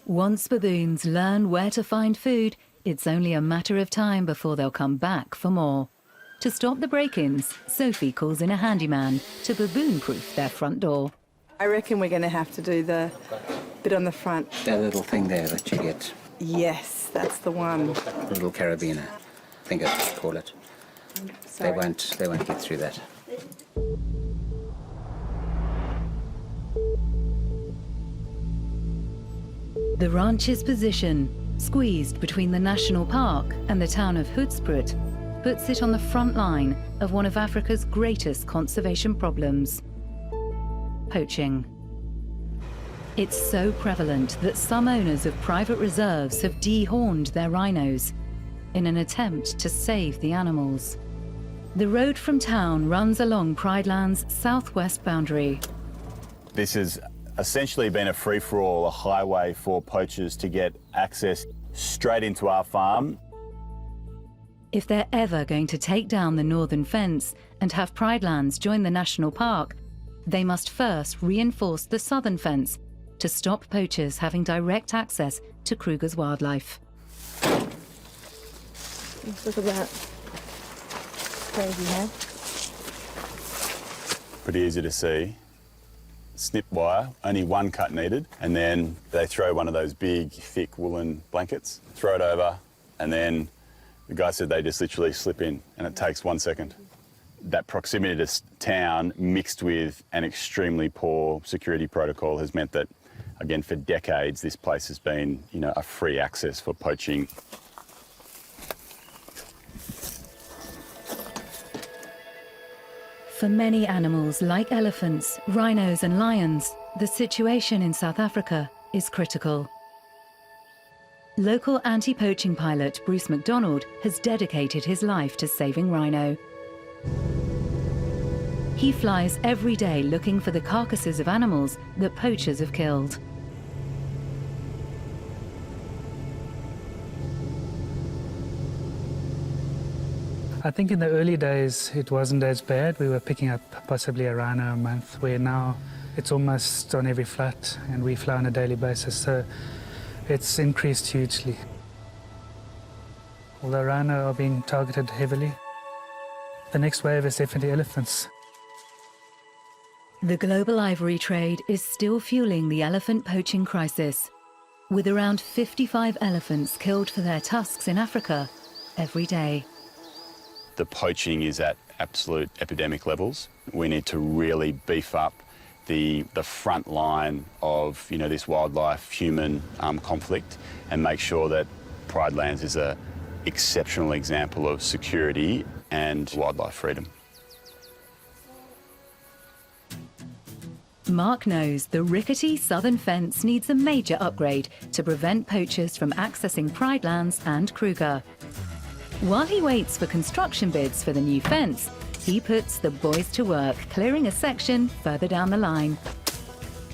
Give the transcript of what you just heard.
Once baboons learn where to find food, it's only a matter of time before they'll come back for more. To stop the break-ins, Sophie calls in a handyman to baboon-proof their front door. I reckon we're going to have to do the bit on the front. That little thing there that you get. Yes, that's the one. The little carabiner, I think I should call it. Sorry. They won't get through that. The ranch's position, squeezed between the national park and the town of Hoedspruit, puts it on the front line of one of Africa's greatest conservation problems: poaching. It's so prevalent that some owners of private reserves have dehorned their rhinos in an attempt to save the animals. The road from town runs along Pridelands' southwest boundary. This has essentially been a free-for-all, a highway for poachers to get access straight into our farm. If they're ever going to take down the northern fence and have Pridelands join the national park, they must first reinforce the southern fence to stop poachers having direct access to Kruger's wildlife. Let's look at that. Crazy, huh? Pretty easy to see. Snip wire, only one cut needed, and then they throw one of those big, thick woolen blankets, throw it over, and then the guy said they just literally slip in, and it takes 1 second. That proximity to town mixed with an extremely poor security protocol has meant that, again, for decades, this place has been, a free access for poaching. For many animals like elephants, rhinos and lions, the situation in South Africa is critical. Local anti-poaching pilot Bruce MacDonald has dedicated his life to saving rhino. He flies every day looking for the carcasses of animals that poachers have killed. I think in the early days it wasn't as bad. We were picking up possibly a rhino a month, where now it's almost on every flight and we fly on a daily basis, so it's increased hugely. Although rhino are being targeted heavily, the next wave is definitely elephants. The global ivory trade is still fueling the elephant poaching crisis, with around 55 elephants killed for their tusks in Africa every day. The poaching is at absolute epidemic levels. We need to really beef up the front line of this wildlife-human conflict and make sure that Pridelands is an exceptional example of security and wildlife freedom. Mark knows the rickety southern fence needs a major upgrade to prevent poachers from accessing Pridelands and Kruger. While he waits for construction bids for the new fence, he puts the boys to work clearing a section further down the line.